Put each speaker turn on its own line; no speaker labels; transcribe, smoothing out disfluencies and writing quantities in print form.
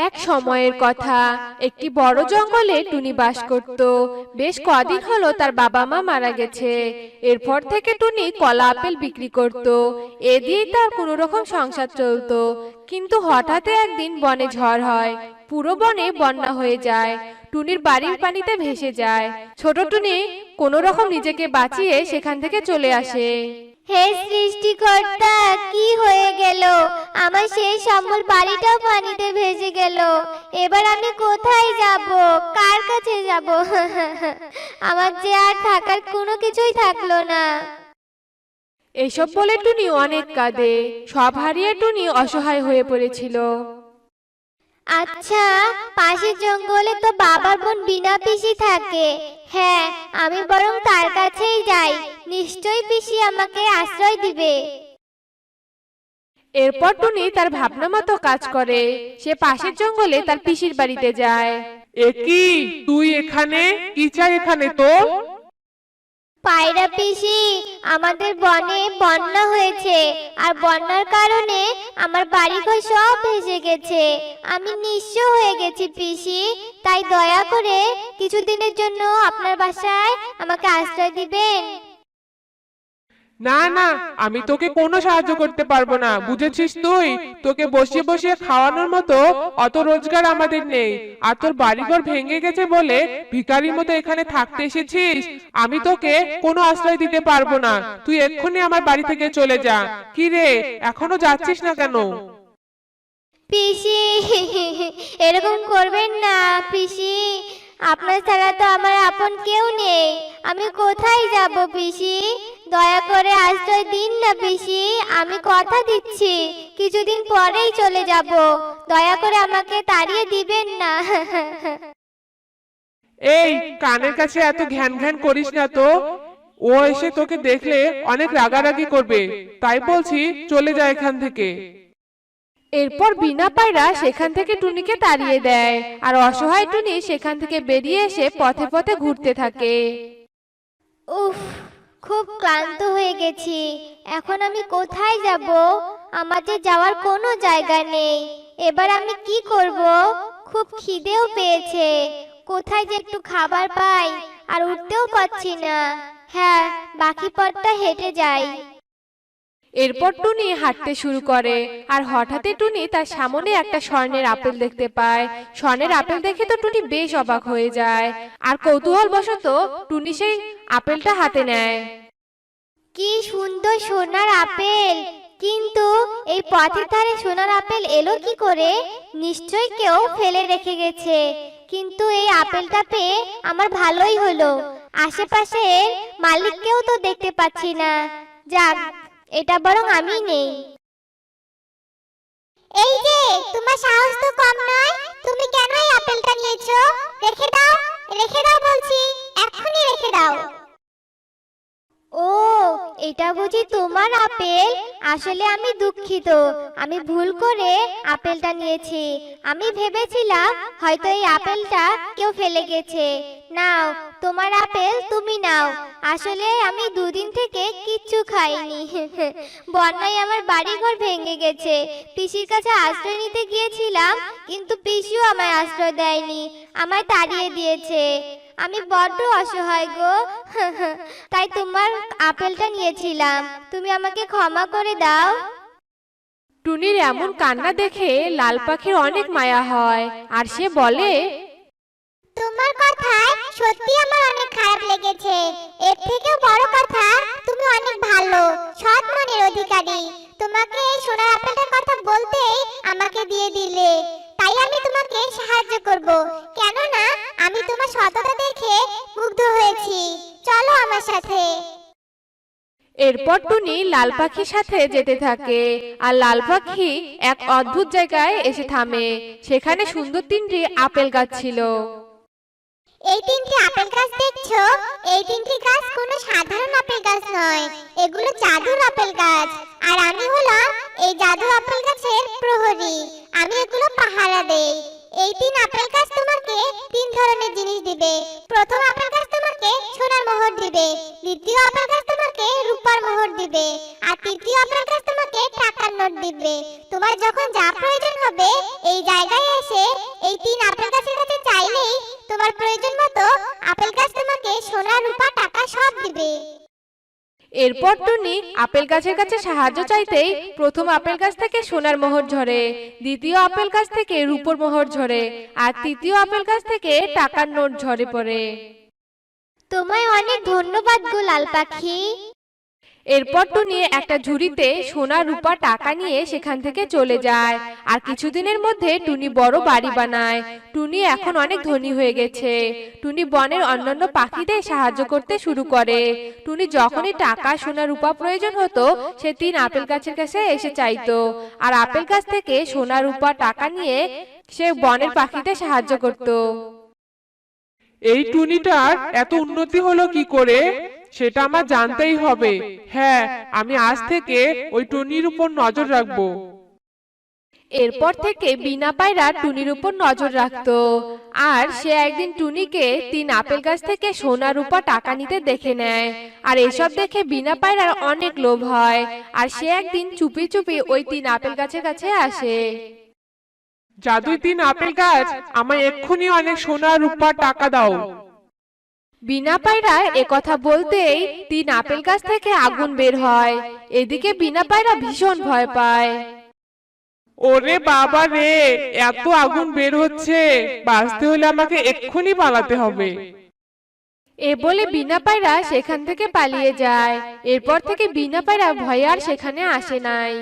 এক সময়ের কথা, একটি বড় জঙ্গলে টুনি বাস করত। বেশ কদিন হলো তার বাবা মা মারা গেছে। এরপর থেকে টুনি কলা আপেল বিক্রি করত। এ দিয়েই তার কোনো রকম সংসার চলতো। কিন্তু হঠাৎ একদিন বনে ঝড় হয়, পুরো বনে বন্যা হয়ে যায়। টুনির বাড়ির পানিতে ভেসে যায়। ছোট টুনি কোনো রকম নিজেকে বাঁচিয়ে সেখান থেকে চলে আসে।
হে সৃষ্টিকর্তা, কি হয়ে গেল? আমার সেই সম্বল বাড়িটাও পানিতে ভেসে গেল। এবার আমি কোথায় যাব? কার কাছে যাব? আমার যে আর থাকার কোনো কিছুই থাকলো না।
এসব বলে টুনি অনেক কাঁদে। সব হারিয়ে টুনি অসহায় হয়ে পড়েছিল।
আচ্ছা, পাশের জঙ্গলে তো বাবার বোন বিনা পিসি থাকে। হ্যাঁ, আমি বরং তার কাছেই যাই। নিশ্চয়ই পিসি আমাকে আশ্রয় দিবে।
এরপর টুনি তার ভাবনা মতো কাজ করে। সে পাশের জঙ্গলে তার পিসির বাড়িতে যায়।
এ কি, তুই এখানে? কি চাই এখানে তোর?
পায়রা পিসি, আমাদের বনে বন্যা হয়েছে, আর বন্যার কারণে আমার বাড়িঘর সব ভেসে গেছে। আমি নিঃস্ব হয়ে গেছি পিসি। তাই দয়া করে কিছুদিনের জন্য আপনার বাসায় আমাকে আশ্রয় দিবেন।
না না, আমি তোকে কোনো সাহায্য করতে পারবো না, বুঝেছিস? তুই তোকে বসিয়ে বসিয়ে খাওয়ানোর মতো অত রোজগার আমাদের নেই। আর তোর বাড়িঘর ভেঙে গেছে বলে ভিখারির মতো এখানে থাকতে এসেছিস। আমি তোকে কোনো আশ্রয় দিতে পারবো না। তুই এক্ষুনি আমার বাড়ি থেকে চলে যা। কি রে, এখনো যাচ্ছিস না কেন?
পিসি, এরকম করবেন না পিসি। আপনার ছাড়া তো আমার আপন কেউ নেই। আমি কোথায় যাব পিসি? দয়া করে আশ্রয় দিন না পিসি। আমি কথা দিচ্ছি, কিছুদিন পরেই চলে যাব। দয়া করে আমাকে তাড়িয়ে দিবেন না।
এই, কানের কাছে এত ঘ্যান ঘ্যান করিস না তো। ও এসে তোকে দেখলে অনেক রাগারাগি করবে। তাই বলছি, চলে যা এখান থেকে।
এরপর বিনা পায়রা সেখান থেকে টুনিকে তাড়িয়ে দেয়। আর অসহায় টুনি সেখান থেকে বেরিয়ে এসে পথে পথে ঘুরতে থাকে।
উফ, খুব ক্লান্ত হয়ে গেছি। এখন আমি কোথায় যাব? আমার যে যাওয়ার কোনো জায়গা নেই। এবার আমি কি করব? খুব খিদেও পেয়েছে। কোথায় যে একটু খাবার পাই? আর উঠতেও পারছি না। হ্যাঁ, বাকি পথটা হেঁটে যাই।
এরপর টুনি হাঁটতে শুরু করে। আর হঠাৎই টুনি তার সামনে একটা স্বর্ণের আপেল দেখতে পায়। স্বর্ণের আপেল দেখে তো টুনি বেশ অবাক হয়ে যায়। আর কৌতূহল বশত টুনি সেই আপেলটা হাতে নেয়।
কি সুন্দর সোনার আপেল! কিন্তু এই পথের ধারে সোনার আপেল এলো কি করে? নিশ্চয়ই কেউ ফেলে রেখে গেছে। কিন্তু এই আপেলটা পেয়ে আমার ভালোই হলো। আশেপাশের মালিককেও তো দেখতে পাচ্ছি না। যাক, এটা বরং আমি নেই। এই যে, তোমার সাহস তো কম নয়। তুমি কেন এই আপেলটা নিয়েছো? রেখে দাও, রেখে দাও বলছি, এক্ষুনি রেখে দাও। ও, এটা বুঝি তোমার আপেল? আসলে আমি দুঃখিত। আমি ভুল করে আপেলটা নিয়েছি। আমি ভেবেছিলাম হয়তো এই আপেলটা কেউ ফেলে গেছে। নাও, তোমার আপেল তুমি নাও। আসলে আমি দুদিন থেকে কিচ্ছু খাইনি। বন্যায় আমার বাড়িঘর ভেঙে গেছে। পিসির কাছে আশ্রয় নিতে গিয়েছিলাম, কিন্তু পিসিও আমায় আশ্রয় দেয়নি, আমায় তাড়িয়ে দিয়েছে। আমি বড্ড অসহায় গো। তাই তোমার আপেলটা নিয়েছিলাম। তুমি আমাকে ক্ষমা করে দাও।
টুনির এমন কান্না দেখে লাল পাখির অনেক মায়া হয়। আর সে বলে,
তোমার কথায় সত্যি আমার অনেক খারাপ লেগেছে। এর থেকেও বড় কথা, তুমি অনেক ভালো, সৎ মনের অধিকারী। তোমাকে এই সোনার আপেলটার কথা বলতেই আমাকে দিয়ে দিলে। তাই আমি তোমাকে সাহায্য করব, কেননা আমি তোমার সততা দেখে মুগ্ধ হয়েছি। চলো আমার সাথে।
এরপর টুনি লাল পাখির সাথে যেতে থাকে। আর লাল পাখি এক অদ্ভুত জায়গায় এসে থামে। সেখানে সুন্দর তিনটি আপেল গাছ ছিল।
এই তিনটি আপেল গাছ দেখছো? এই তিনটি গাছ কোনো সাধারণ আপেল গাছ নয়। এগুলো জাদুর আপেল গাছ। আর আমি হলাম এই জাদু আপেল গাছের প্রহরী। আমি এগুলো পাহারা দেই। এই তিন আপেল গাছ তোমাকে তিন ধরনের জিনিস দিবে। প্রথম আপেল গাছ তোমাকে সোনার মোহর দিবে, দ্বিতীয় আপেল গাছ তোমাকে রূপার মোহর দিবে, আর তৃতীয় আপেল গাছ তোমাকে টাকার নোট দিবে। তোমার যখন যা প্রয়োজন হবে এই জায়গায় এসে
এরপর টুনি আপেল গাছের কাছে সাহায্য চাইতেই প্রথম আপেল গাছ থেকে সোনার মোহর ঝরে, দ্বিতীয় আপেল গাছ থেকে রূপোর মোহর ঝরে, আর তৃতীয় আপেল গাছ থেকে টাকার নোট ঝরে পড়ে।
তোমায় অনেক ধন্যবাদ গো লাল পাখি।
এরপর টুনি একটা ঝুড়িতে সোনা রূপা টাকা নিয়ে সেখান থেকে চলে যায়। আর কিছুদিনের মধ্যে টুনি বড় বাড়ি বানায়। টুনি এখন অনেক ধনী হয়ে গেছে। টুনি বনের অন্যান্য পাখিদের সাহায্য করতে শুরু করে। টুনি যখনই টাকা সোনা রূপা প্রয়োজন হতো, সে 3 আপেল গাছের কাছে এসে চাইতো, আর আপেল গাছ থেকে সোনা রূপা টাকা নিয়ে সে বনের পাখিদের সাহায্য করত।
এই টুনিটার এত উন্নতি হলো কি করে, সেটা আমার জানতেই হবে। হ্যাঁ, আমি আজ থেকে ওই টুনির উপর নজর রাখবো।
এরপর থেকে বিনা পায়রা টুনির উপর নজর রাখতো। আর সে একদিন টুনিকে 3 আপেল গাছ থেকে সোনা রূপা টাকা নিতে দেখে নেয়। আর এসব দেখে বিনা পায়রার অনেক লোভ হয়। আর সে একদিন চুপি চুপি ওই 3 আপেল গাছের কাছে আসে।
জাদুই 3 আপেল গাছ, আমায় এক্ষুনি অনেক সোনা রূপা টাকা দাও।
বিনা পায়রা একথা বলতেই 3 আপেল গাছ থেকে আগুন বের হয়। এদিকে বিনা পায়রা ভীষণ ভয় পায়।
ওরে বাবা রে, এত আগুন বের হচ্ছে, বাঁচতে হলে আমাকে এক্ষুনি পালাতে হবে।
এ বলে বিনা পায়রা সেখান থেকে পালিয়ে যায়। এরপর থেকে বিনা পায়রা ভয়ে আর সেখানে আসে নাই।